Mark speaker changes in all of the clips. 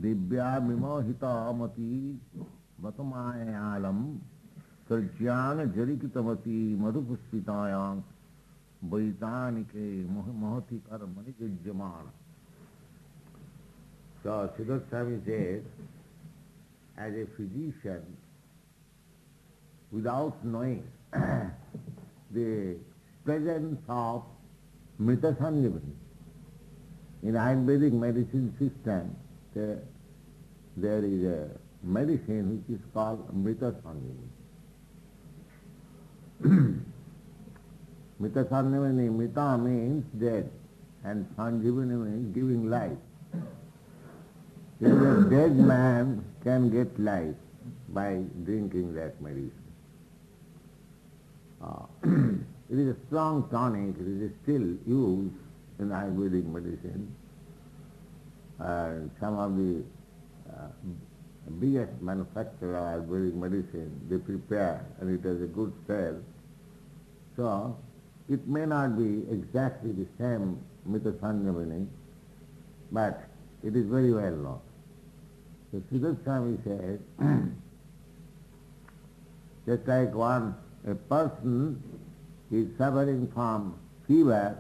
Speaker 1: Divya Mimohita Mati Vatamayalam Sarjana Jarikitamati Madhupuspitayam Vaitanike Mohati Karamani Vijamana. So Siddhartha Swami says, as a physician, without knowing the presence of Mrita Sanjivani, in Ayurvedic medicine system, there is a medicine which is called Mrita Sanjivani. Mrita Sanjivani, Mrita means dead, and Sanjivani means giving life. Even a dead man can get life by drinking that medicine. It is a strong tonic, it is still used in Ayurvedic medicine. Some of the biggest manufacturers of Ayurvedic medicine, they prepare and it has a good sale. So, it may not be exactly the same Mrita Sanjivani, but it is very well known. So Siddhartha Swami says, just like a person is suffering from fever,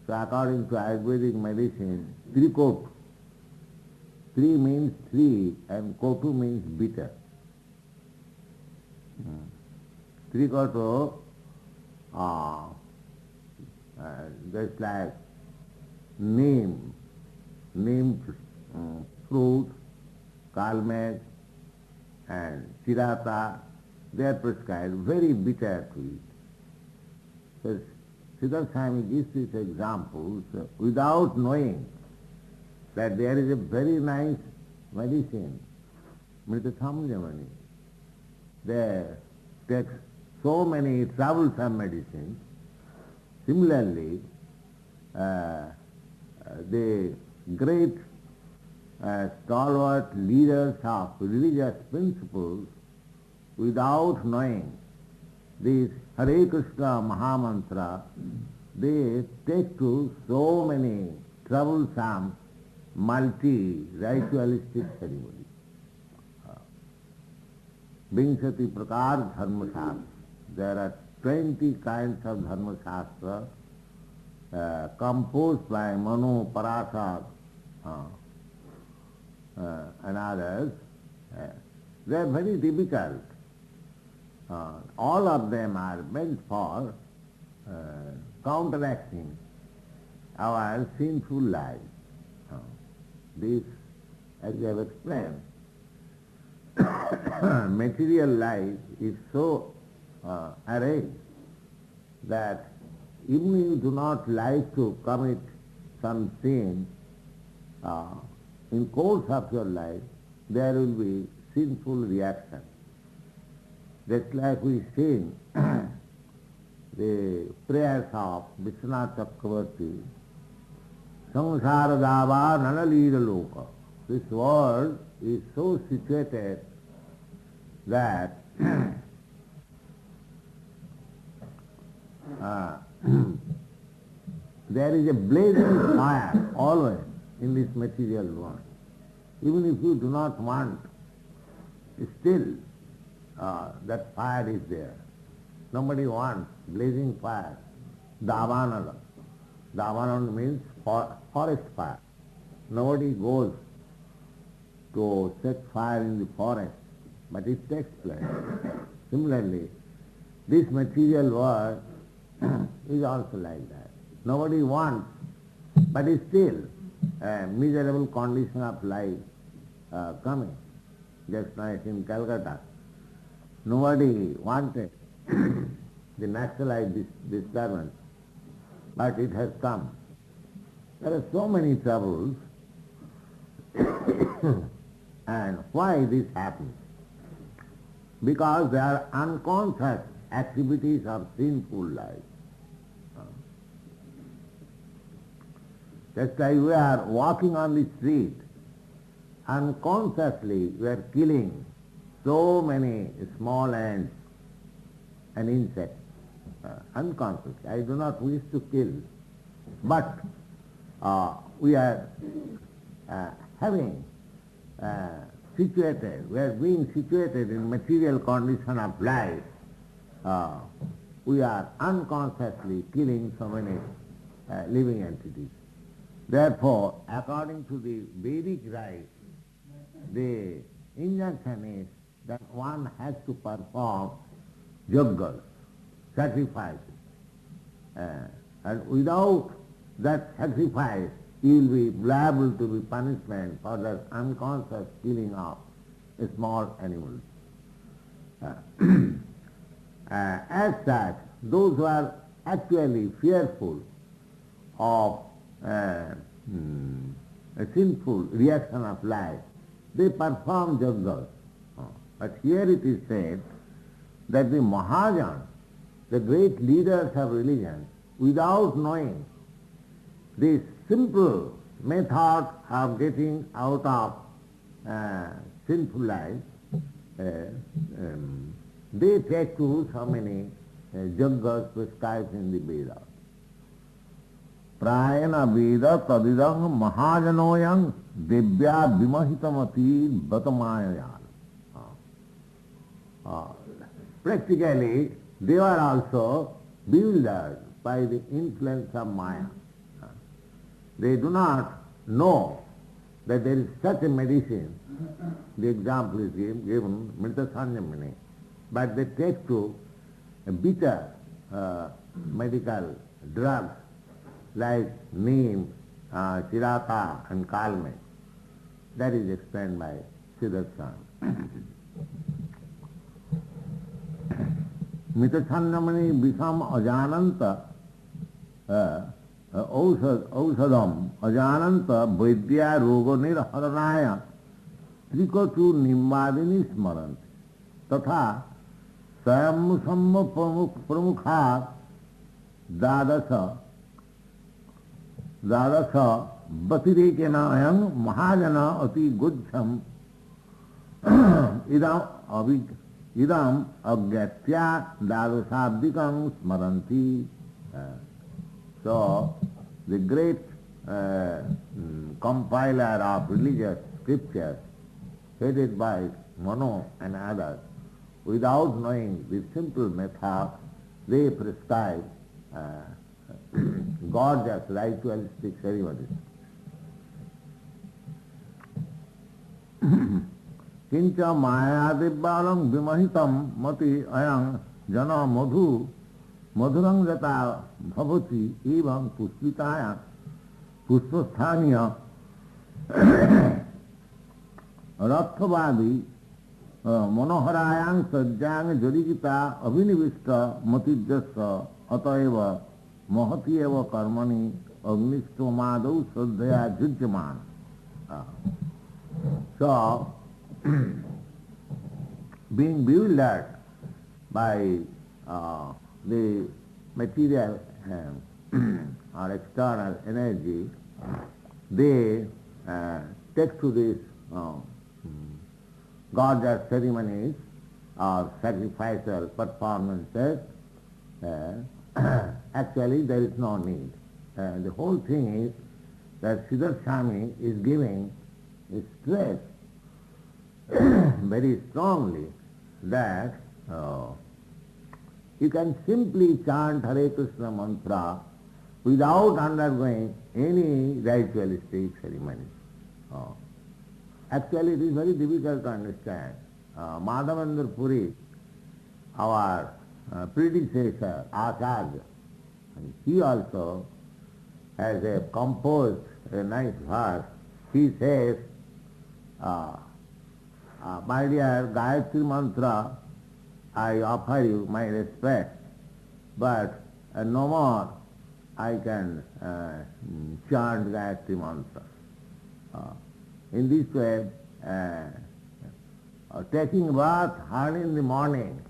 Speaker 1: so according to Ayurvedic medicine, trikot. Tri means three and kotu means bitter. Trikoto, just like neem fruit, kalmed and chirata, they are prescribed, very bitter to eat. So Siddhartha Swami gives these examples without knowing that there is a very nice medicine, Mrita Sanjivani. There takes so many troublesome medicines. Similarly, the great stalwart leaders of religious principles, without knowing this Hare Krishna Mahamantra, they take to so many troublesome multi-ritualistic ceremonies. Vinsati Prakar Dharma Shastra. There are 20 kinds of Dharma Shastra composed by Manu, Parasa and others. They are very difficult. All of them are meant for counteracting our sinful life. This, as I have explained, material life is so arranged that even if you do not like to commit some sin, in course of your life, there will be sinful reaction. Just like we sing the prayers of Vishwanath Chakravarti, Samsara Dava Nanalira Loka. This world is so situated that there is a blazing fire always in this material world. Even if you do not want, still that fire is there. Nobody wants blazing fire. Davanala. Davanala means forest fire. Nobody goes to set fire in the forest, but it takes place. Similarly, this material world is also like that. Nobody wants, but still a miserable condition of life coming. Just like in Calcutta, nobody wanted the nationalized disturbance, but it has come. There are so many troubles. And why this happens? Because there are unconscious activities of sinful life. Just like we are walking on the street, unconsciously we are killing so many small ants and insects. Unconsciously. I do not wish to kill, but we are having situated, we are being situated in material condition of life, we are unconsciously killing so many living entities. Therefore, according to the Vedic rite, the injunction is that one has to perform yajnas, sacrifices. And without that sacrifice, you will be liable to be punishment for the unconscious killing of small animals. As such, those who are actually fearful of a sinful reaction of life, they perform yajnas. But here it is said that the Mahajans, the great leaders of religion, without knowing this simple method of getting out of sinful life, they take to so many yajnas prescribed in the Vedas. Prayana Veda tadidang mahajanoyang devya vimahitamati batamayayal. Practically, they are also bewildered by the influence of Maya. They do not know that there is such a medicine. The example is given, Mrita Sanjamini. But they take to bitter medical drugs like neem, chirata and kalme. That is explained by Siddhartha. Mitachandamani Bisham Ajananta Ausadam Ajananta Vaidya Rogonir Haranaya Trikotu Nimbadini Smarant Tatha Sayamusamma Pramukha Dadasa Batirekenayam Mahajana Ati Gudham Idam agyatya dadasabdikam smaranti. So, the great compiler of religious scriptures, headed by Mano and others, without knowing the simple method, they prescribe gorgeous ritualistic ceremonies. Kincha maya devvalam vimahitam mati ayang jana madhurang jata bhavati evam puspitaya puspasthaniya rathavadi manoharayang sajjang jarigita abhinivishta matijjasa atayeva mahati eva karmani agnishtvamadau saddhaya jujjaman. So, being bewildered by the material or external energy, they take to these gorgeous ceremonies or sacrificial performances. Actually, there is no need. The whole thing is that Siddhartha Swami is giving stress very strongly that you can simply chant Hare Krishna mantra without undergoing any ritualistic ceremony. Actually, it is very difficult to understand. Madhavendra Puri, our predecessor, Acharya, he also has composed a nice verse. He says, my dear Gayatri Mantra, I offer you my respect, but no more I can chant Gayatri Mantra. In this way, taking bath early in the morning,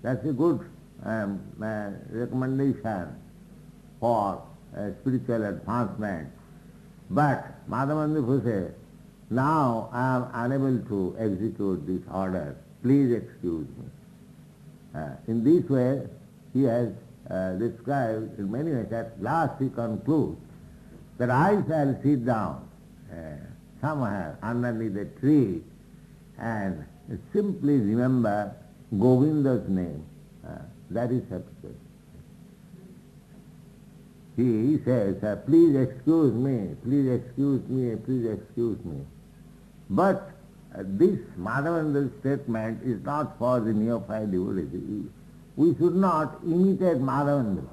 Speaker 1: that's a good recommendation for spiritual advancement. But Madhavendra says, now I am unable to execute this order. Please excuse me. In this way, he has described in many ways. At last he concludes that I shall sit down somewhere underneath a tree and simply remember Govinda's name. That is sufficient. He says, please excuse me, please excuse me, please excuse me. But this Madhavendra's statement is not for the neophyte devotee. We should not imitate Madhavendra.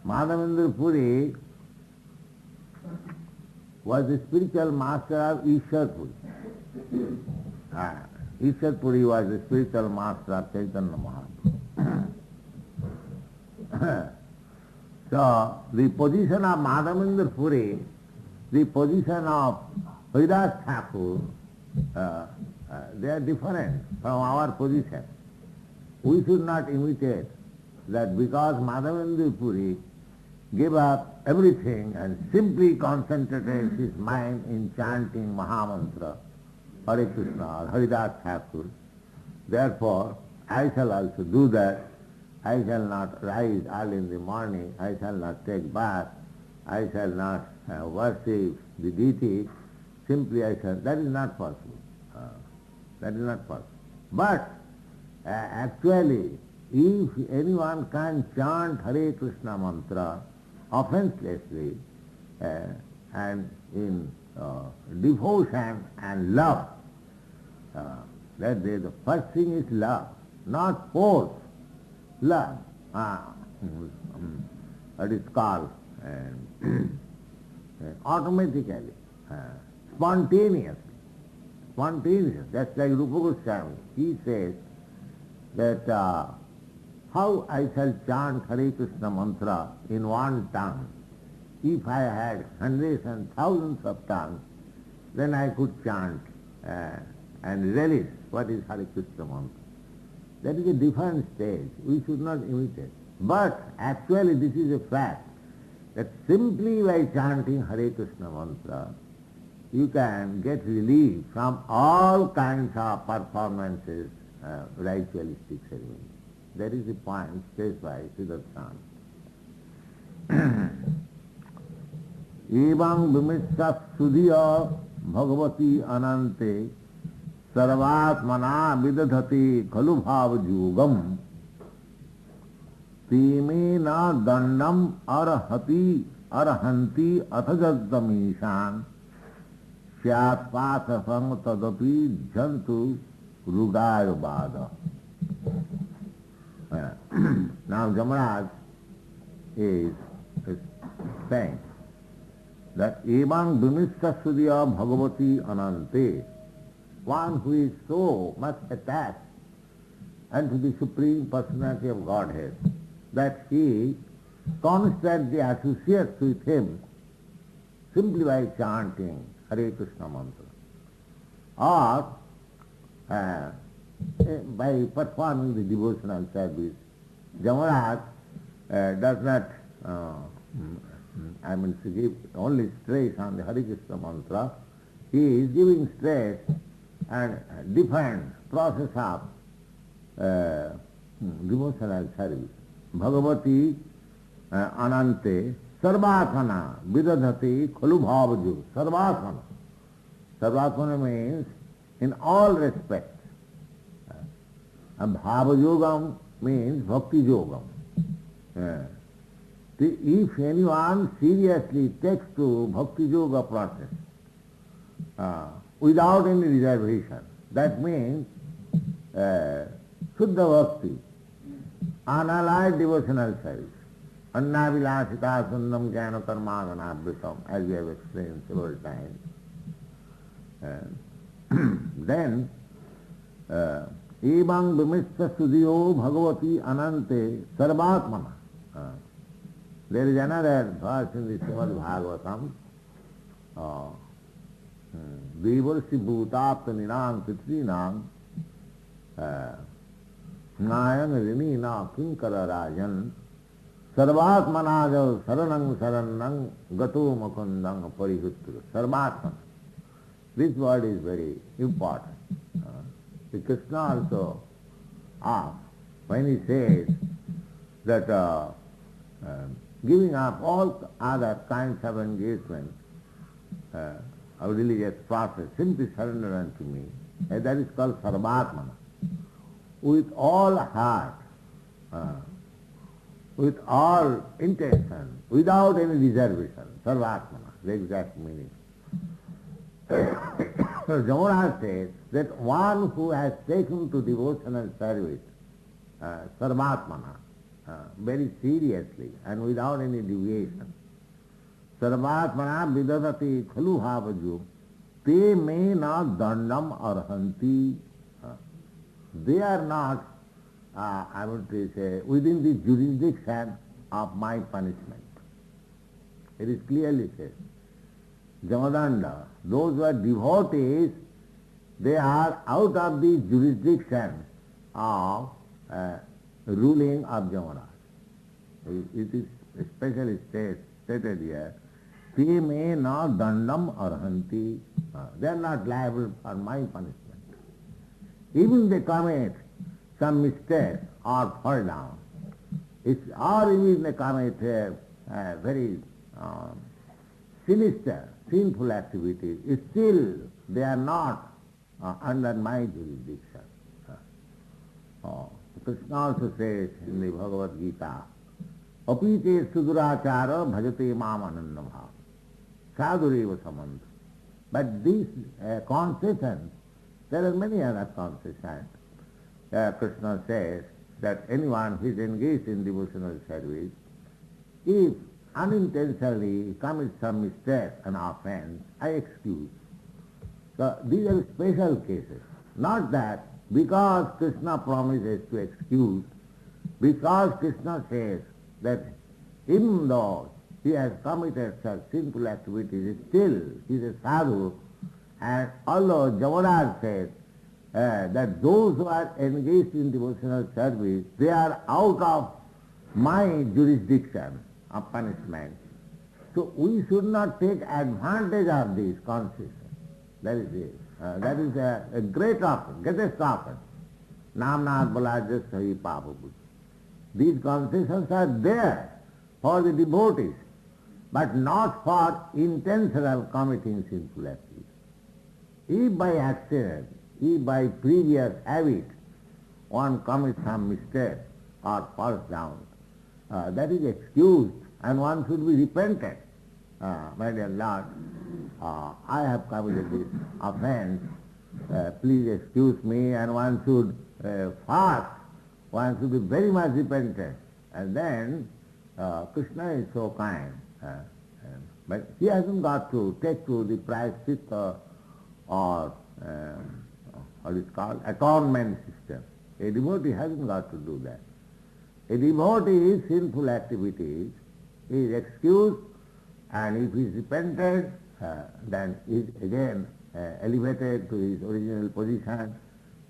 Speaker 1: Madhavendra Puri was the spiritual master of Ishwar Puri. Ishwar Puri was the spiritual master of Chaitanya Mahaprabhu. So, the position of Madhavendra Puri, the position of Haridas Thakur, they are different from our position. We should not imitate that because Madhavendra Puri gave up everything and simply concentrated his mind in chanting Mahamantra, Hare Krishna or Haridas Thakur. Therefore, I shall also do that. I shall not rise early in the morning, I shall not take bath, I shall not worship the deity, simply I shall. That is not possible. That is not possible. But actually, if anyone can chant Hare Krishna mantra offenselessly and in devotion and love, that the first thing is love, not force. Love. That is called automatically, spontaneously. Spontaneous. That's like Rupa Goswami. He says that how I shall chant Hare Krishna mantra in one tongue. If I had hundreds and thousands of tongues, then I could chant and relish what is Hare Krishna mantra. That is a different stage. We should not imitate. But actually this is a fact that simply by chanting Hare Krishna mantra, you can get relief from all kinds of performances, ritualistic ceremonies. That is the point stressed by Siddhartha. Evam vimishya sudhiya bhagavati anante sarvatmana vidadhati khalu bhavajogam timena dandam arahanti athajadamishan syat pathasang tadapi jantu rugaya bada. Now Jamaraj is saying that evam vimishya sudhiya bhagavati anante, one who is so much attached unto the Supreme Personality of Godhead that he constantly associates with him simply by chanting Hare Krishna mantra or by performing the devotional service. Jamaraj does not give only stress on the Hare Krishna mantra. He is giving stress and different process of devotional service. Bhagavati anante sarvasana vidadhati khalu bhavaju. Sarvasana. Sarvasana means in all respects. And bhavajogam means bhakti yogam. If anyone seriously takes to bhakti yoga process without any reservation, that means Shuddha Bhakti, unallied devotional service, annavilasita sundam jnana karmaganabhritam, as we have explained several times. Then, evam vimishya sudhiyo bhagavati anante sarvatmana. There is another verse in the Śrīmad Bhāgavatam, Devarsi bhutapta ninam pitrinam nayang rinina kinkara rajan sarvatmanajav saranang saranang gato makundang parihutru. Sarvatmana. This word is very important. The Krishna also asks, when he says that giving up all other kinds of engagement, a religious process, simply surrender unto me. And that is called sarvatmana. With all heart, with all intention, without any reservation, sarvatmana, the exact meaning. So Jamaraj says that one who has taken to devotional service, sarvatmana, very seriously and without any deviation, sarvatmana vidadati khalu bhavaju, te me na dandam arhanti. They are not, I would say, within the jurisdiction of my punishment. It is clearly said. Jamadanda, those who are devotees, they are out of the jurisdiction of ruling of Jamaraj. It is especially stated here, te me na dandam arhanti. They are not liable for my punishment. Even they commit some mistake or fall down, or even they commit very sinister, sinful activities, still they are not under my jurisdiction. Krishna also says in the Bhagavad Gita, apite sudurachara bhajate mam anandamha, sadhureva samant. But these concessions, there are many other concessions. Krishna says that anyone who is engaged in devotional service, if unintentionally commits some mistake and offense, I excuse. So these are special cases. Not that because Krishna promises to excuse, because Krishna says that even though he has committed such sinful activities, still he is a sadhu, and although Jamaraj says that those who are engaged in devotional service, they are out of my jurisdiction of punishment. So we should not take advantage of these concessions. That is it. That is a great offense, greatest offense. Namnath balajas sahi papabuddha. These concessions are there for the devotees, but not for intentional committing sinful activities. If by accident, if by previous habit, one commits some mistake or falls down, that is excused and one should be repentant. My dear Lord, I have committed this offense, please excuse me, and one should fast, one should be very much repentant. And then Krishna is so kind, but he hasn't got to take to the prayaschitta or what is called atonement system. A devotee hasn't got to do that. A devotee's sinful activities is excused, and if he is repented, then he is again elevated to his original position.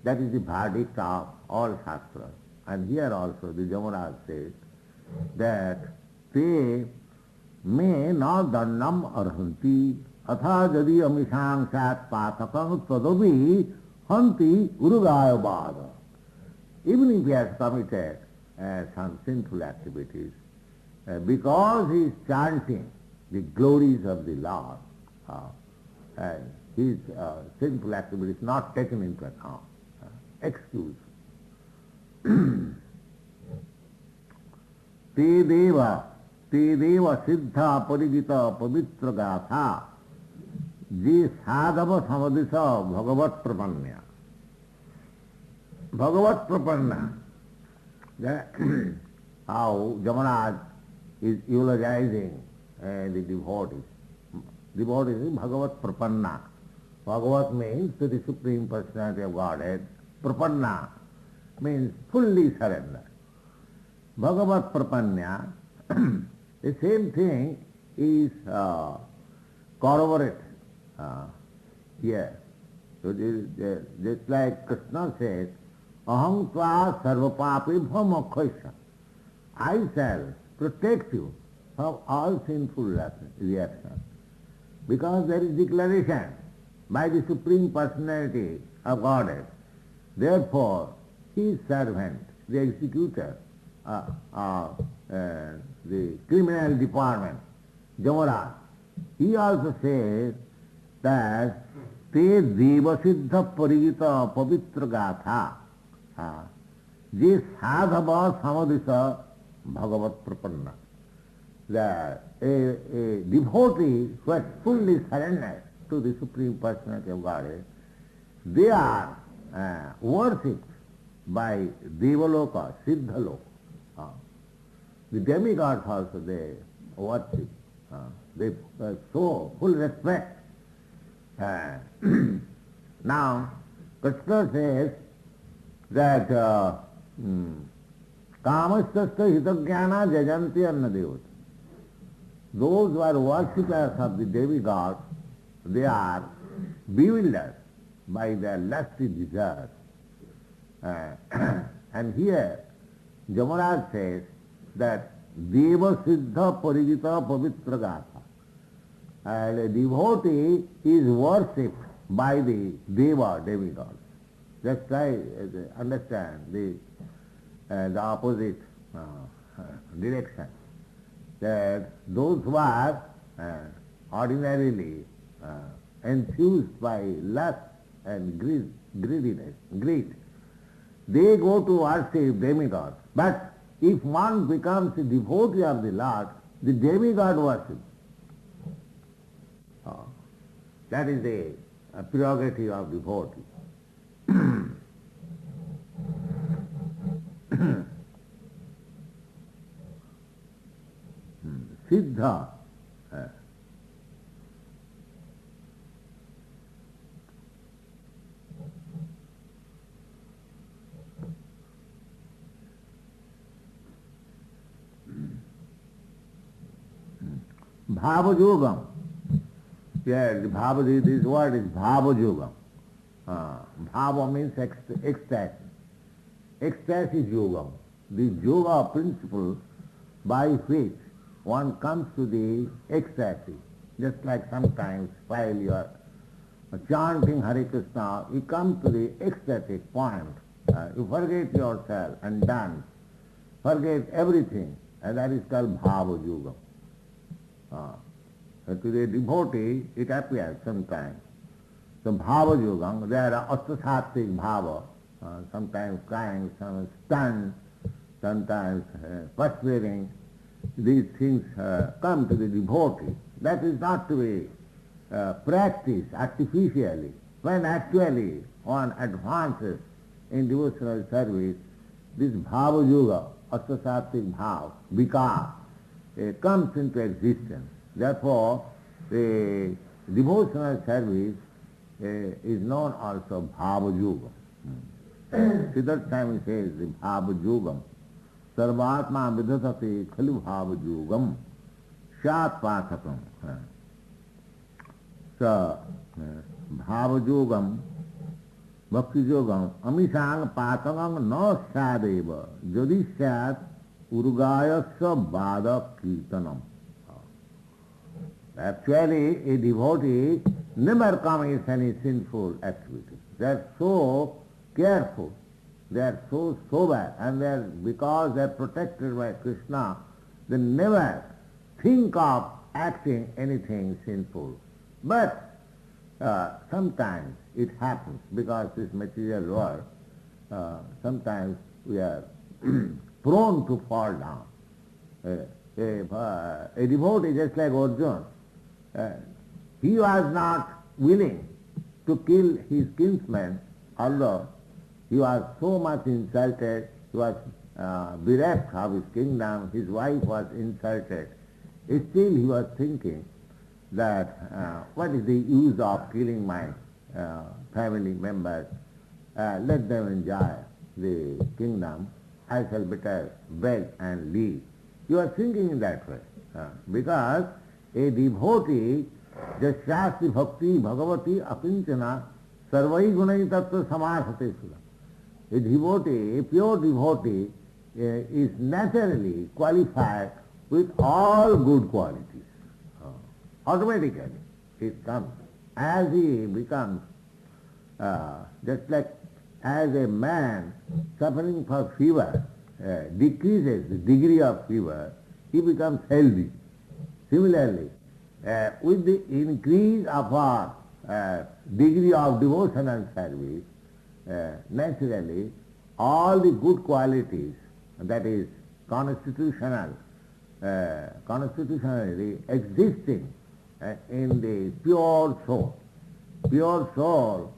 Speaker 1: That is the verdict of all Shastras. And here also the Jamaraj says that te me na dandam arhanti atha jadi amishang sat patakam tadavi hanti urugaya bhada. Even if he has committed some sinful activities, because he is chanting the glories of the Lord, his sinful activities not taken into account. Excuse. Te deva siddha parigita pavitra gatha je sadhava samadisa bhagavat prapanya. Bhagavat prapanna. How Jamaraj is eulogizing the devotees. Devotees is Bhagavat prapanna. Bhagavat means to the Supreme Personality of Godhead. Prapanna means fully surrender. Bhagavat prapanya, the same thing is corroborated here. So just like Krishna says, aham tva sarvapapi bhamakhaisya. I shall protect you from all sinful reactions. Because there is declaration by the Supreme Personality of Godhead. Therefore, his servant, the executor of the criminal department, Jamaraj, he also says that te deva siddha parigita pavitra gatha je sadhava samadisa bhagavat prapanna. That a devotee who has fully surrendered to the Supreme Personality of Godhead, they are worshipped by Devaloka, Siddhaloka. The demigods also they worship. They show full respect. Now, Krishna says that Kamastasya hitagyana jajanti annadevata. Those who are worshippers of the demigods, they are bewildered by their lusty desires. And here, Jamaraj says that Deva Siddha Parigita Pavitra Gatha. And a devotee is worshipped by the Deva, demigods. Just try to understand the opposite direction. That those who are ordinarily enthused by lust and greed, they go to worship demigods. But if one becomes a devotee of the Lord, the demigod worship. That is a prerogative of devotee. Siddha. Bhavajogam. Yes, this word is Bhavajogam. Bhava means ecstasy. Ecstasy is yogam. The yoga principle by which one comes to the ecstasy. Just like sometimes while you are chanting Hare Krishna, you come to the ecstatic point. You forget yourself and dance. Forget everything. And that is called Bhava Yoga. To the devotee, it appears sometimes. So Bhava Yoga, there are Astasattvic Bhava, sometimes crying, sometimes stunned, sometimes perspiring. These things come to the devotee. That is not to be practiced artificially. When actually one advances in devotional service, this Bhava Yoga, Astasattvic Bhava, Vikas, comes into existence. Therefore, the devotional service is known also Bhava Yoga. Siddhartha Swami says the Bhava Yogam, Sarvatma vidhasate khalu Bhava Yogam, Shat Pathakam. So, Bhava Yogam, Bhakti Yogam, Amisang Pathakam no sadeva, Jodishyat Urgayasya Bhada Kirtanam. Actually, a devotee never commits any sinful activity. They are so careful, they are so sober, and because they are protected by Krishna, they never think of acting anything sinful. But sometimes it happens, because this material world, sometimes we are prone to fall down. A devotee just like Arjuna, he was not willing to kill his kinsman, although he was so much insulted, he was bereft of his kingdom, his wife was insulted. Still he was thinking that what is the use of killing my family members? Let them enjoy the kingdom. I shall better beg and leave. You are thinking in that way. Because a devotee, Jasyasti Bhakti Bhagavati Apinchana Sarvai Gunai Tattva Samarhate Sula. A devotee, a pure devotee, is naturally qualified with all good qualities. Automatically it comes. As he becomes, just like as a man suffering from fever decreases the degree of fever, he becomes healthy. Similarly, with the increase of our degree of devotional service, naturally all the good qualities, that is constitutionally existing in the pure soul. Pure soul,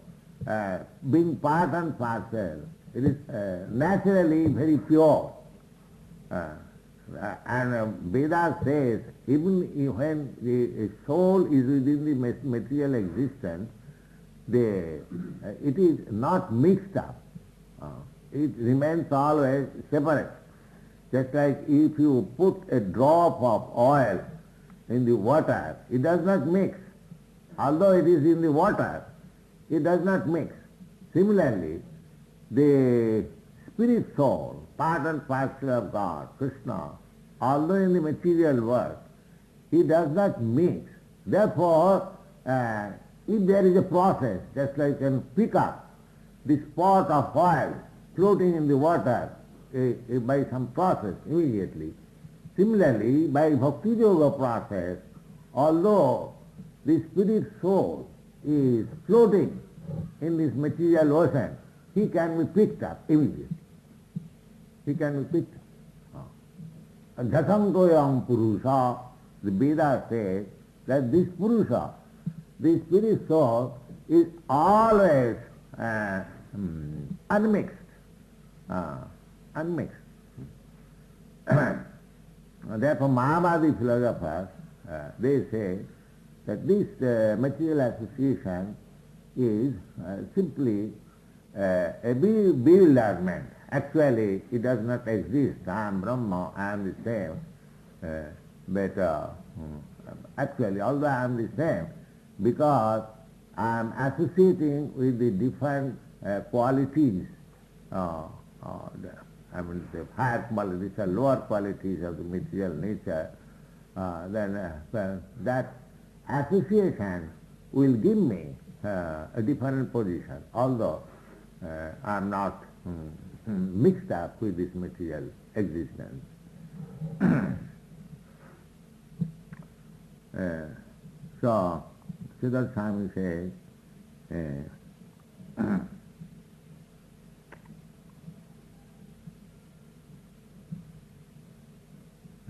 Speaker 1: being part and parcel, it is naturally very pure. And Veda says, even when the soul is within the material existence, it is not mixed up. It remains always separate. Just like if you put a drop of oil in the water, it does not mix. Although it is in the water, it does not mix. Similarly, the spirit soul, part and parcel of God, Krishna, although in the material world, he does not mix. Therefore, if there is a process, just like you can pick up the spot of oil floating in the water by some process immediately. Similarly, by Bhakti Yoga process, although the spirit soul is floating in this material ocean, he can be picked up immediately. He can be picked up. Jasantoyam Purusha, the Veda says that this Purusha, the spirit soul, is always unmixed. Unmixed. Therefore, Mahavadi philosophers, they say that this material association is simply a bewilderment. Actually, it does not exist. I am Brahma, I am the same. But actually, although I am the same, because I am associating with the different qualities, the higher qualities or lower qualities of the material nature, then that association will give me a different position, although I am not mixed up with this material existence. So, Siddhartha Swami says,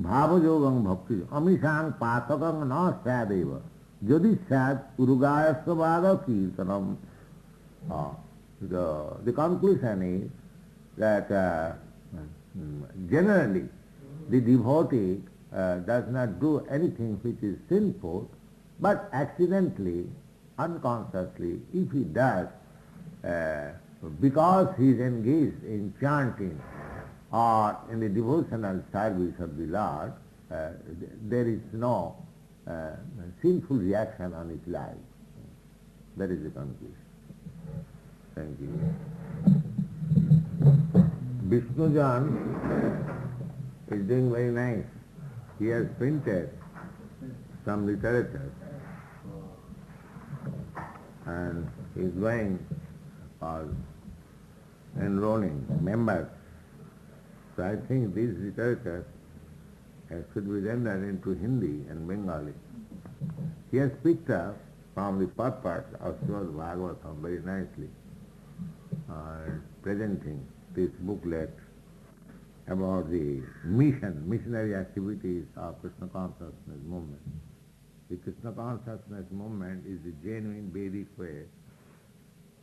Speaker 1: Bhāvajogam bhakti amisang patakam na sadeva jadi sad urugayasvada kirtanam. The conclusion is that generally the devotee does not do anything which is sinful, but accidentally, unconsciously, if he does, because he is engaged in chanting or in the devotional service of the Lord, there is no sinful reaction on his life. That is the conclusion. Thank you. Vishnujan is doing very nice. He has printed some literature and he is going for enrolling members. So I think this literature should be rendered into Hindi and Bengali. He has picked up from the purpose of Śrīmad Bhāgavatam very nicely, presenting this booklet about the missionary activities of Krishna consciousness movement. The Krishna consciousness movement is the genuine Vedic way,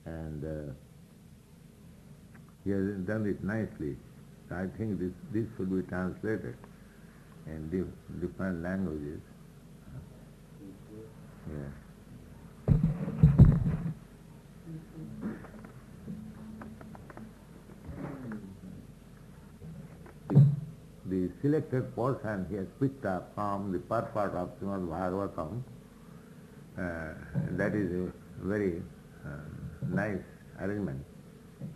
Speaker 1: and he has done it nicely. So I think this should be translated in different languages. Yeah. The selected portion he has picked up from the purport of Śrīmad Bhāgavatam. That is a very nice arrangement.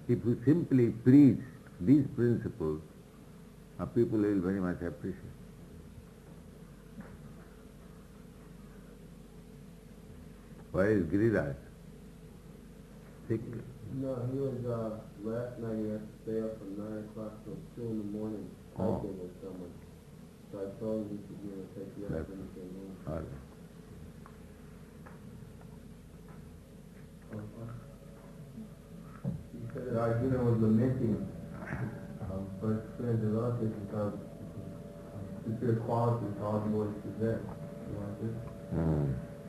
Speaker 1: If you simply preach these principles, people will very much appreciate. Where is Giriraj? Sick?
Speaker 2: No, he was, last night he had to stay up from 9 o'clock till 2 in the morning typing with someone. So I told him he should be able to take the other when he came home.
Speaker 1: All right.
Speaker 2: that Arjuna was lamenting for his friends and relatives because superior qualities all the boys possess.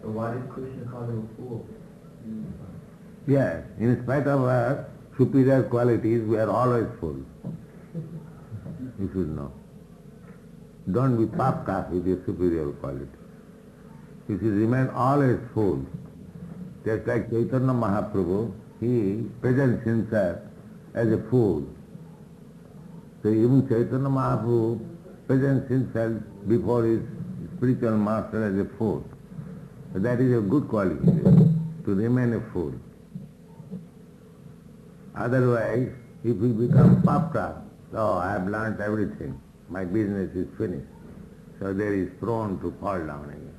Speaker 2: So why did Krishna call him a fool?
Speaker 1: Yes, in spite of our superior qualities, we are always fools. You should know. Don't be puffed up with your superior qualities. You should remain always full. Just like Chaitanya Mahaprabhu, he presents himself as a fool. So even Chaitanya Mahaprabhu presents himself before his spiritual master as a fool. So that is a good quality, to remain a fool. Otherwise, if we become puffed up, oh, I have learnt everything, my business is finished. So there is prone to fall down again.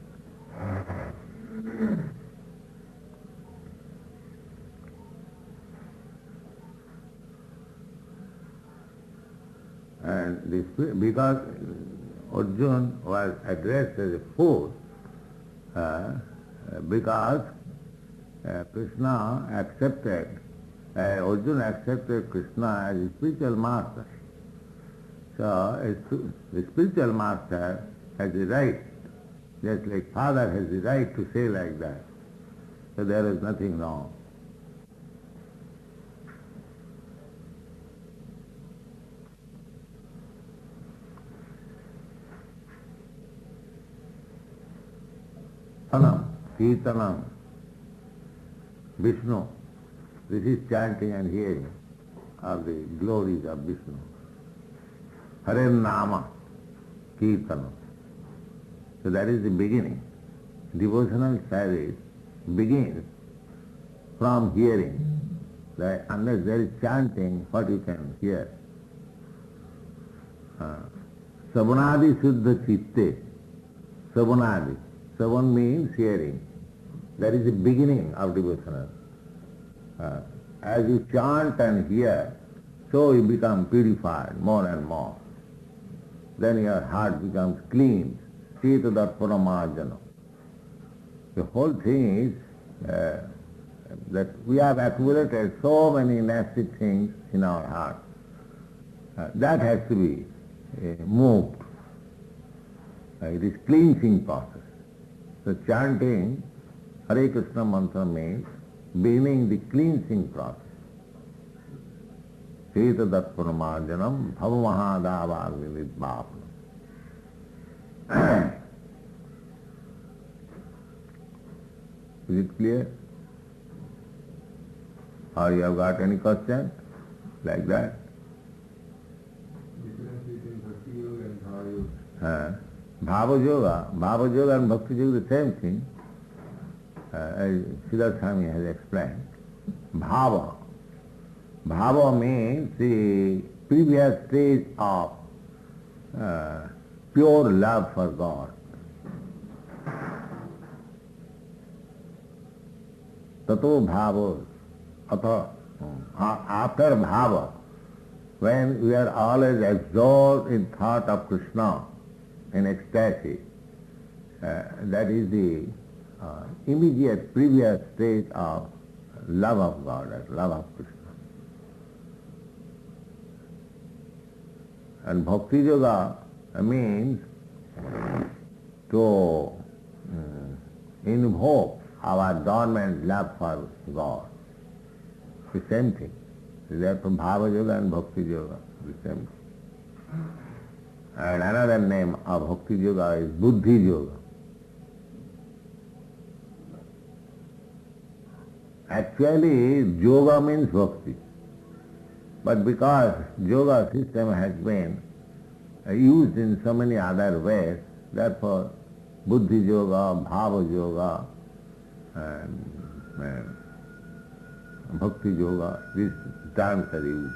Speaker 1: And this, because Arjuna was addressed as a fool, because Krishna accepted, Arjuna accepted Krishna as his spiritual master. So the spiritual master has the right, just like father has the right to say like that. So there is nothing wrong. Sanam, Kirtanam, Vishnu. This is chanting and hearing of the glories of Vishnu. Hare Nama, Kirtanam. So that is the beginning. Devotional service begins from hearing. That unless there is chanting, what you can hear? Savanadi Suddha Chitte. Savanadi. Savan means hearing. That is the beginning of devotional. As you chant and hear, so you become purified more and more. Then your heart becomes clean. Sita Darpana Marjana. The whole thing is that we have accumulated so many nasty things in our heart. That has to be moved. It is cleansing process. So chanting Hare Krishna mantra means beginning the cleansing process. Sita Darpana Marjanam Bhava Mahadava Vidbhapana. Is it clear? Or you have got any question like that? Bhava Yoga and Bhakti Yoga the same thing, as Srila Swami has explained. Bhava means the previous stage of pure love for God. Tato bhava, after bhava, when we are always absorbed in thought of Krishna, in ecstasy, that is the immediate previous state of love of God, love of Krishna. And Bhakti Yoga means to invoke our dormant love for God. The same thing. Therefore Bhava Yoga and Bhakti Yoga, the same thing. And another name of Bhakti Yoga is Buddhi Yoga. Actually, yoga means bhakti. But because yoga system has been used in so many other ways, therefore Buddhi Yoga, Bhava Yoga, and Bhakti Yoga, these terms are used.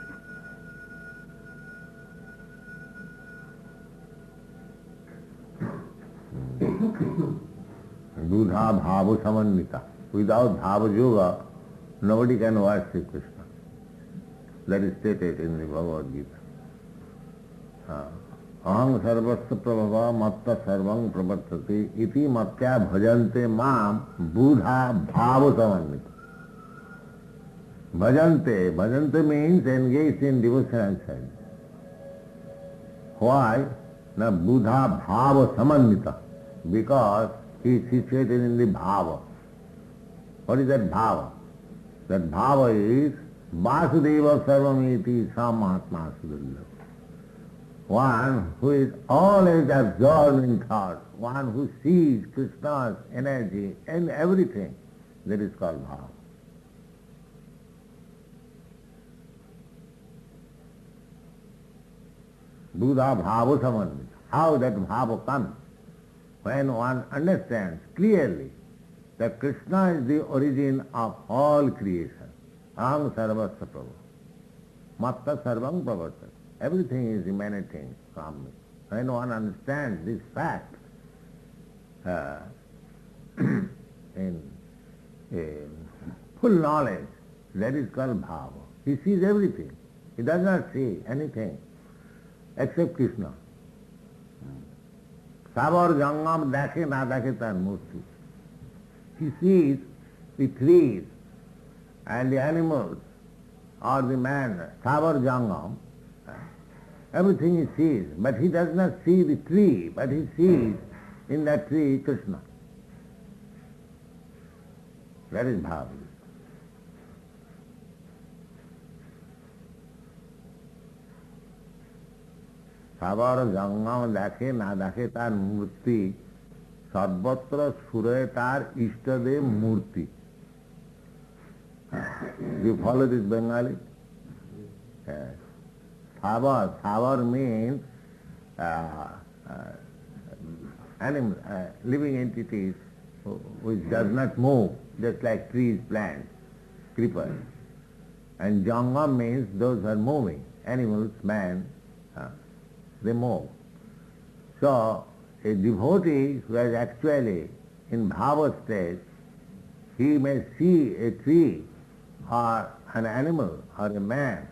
Speaker 1: Dudha Bhava Samannita. Without Bhava Yoga, nobody can worship Krishna. That is stated in the Bhagavad Gita. Aham sarvasya prabhava matta sarvam pravartati iti matya bhajante mam buddha bhava samannita. Bhajante. Bhajante means engaged in devotional service. Why? Na Buddha bhava samannita. Because he is situated in the bhava. What is that bhava? That bhava is Vasudeva Sarvamiti Samahatma Sudurya. One who is always absorbed in thought, one who sees Krishna's energy in everything, that is called bhava. Buddha bhava samannita. How that bhava comes? When one understands clearly that Krishna is the origin of all creation. Aham sarvasya prabhu. Matta sarvam pravartata. Everything is emanating from me. When one understands this fact in full knowledge, that is called bhava. He sees everything. He does not see anything except Krishna. Sabar jangam dakhe na dakhe tar murti. He sees the trees and the animals or the man, sabar jangam, everything he sees, but he does not see the tree, but he sees in that tree Krishna. That is bhava. Sabar jangam dakhe na dakhe tar murti. Sarvatra Suraya tar Ishtadev Murti. Do you follow this Bengali? Yes. Savar means animal, living entities which does not move, just like trees, plants, creepers. And Jangam means those who are moving, animals, man, they move. So, a devotee who is actually in bhava state, he may see a tree or an animal or a man,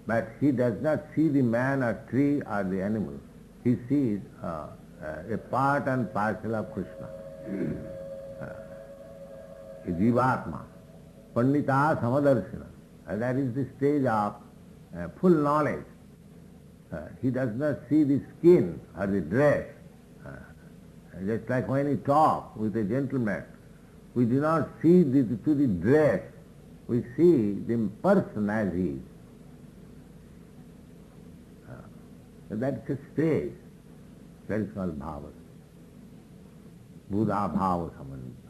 Speaker 1: but he does not see the man or tree or the animal. He sees a part and parcel of Krishna. A jivatma, pandita samadarshana. That is the stage of full knowledge. He does not see the skin or the dress. Just like when we talk with a gentleman, we do not see to the dress, we see the person as he is. That's a stage. That is called bhava. Buddha bhava samannita.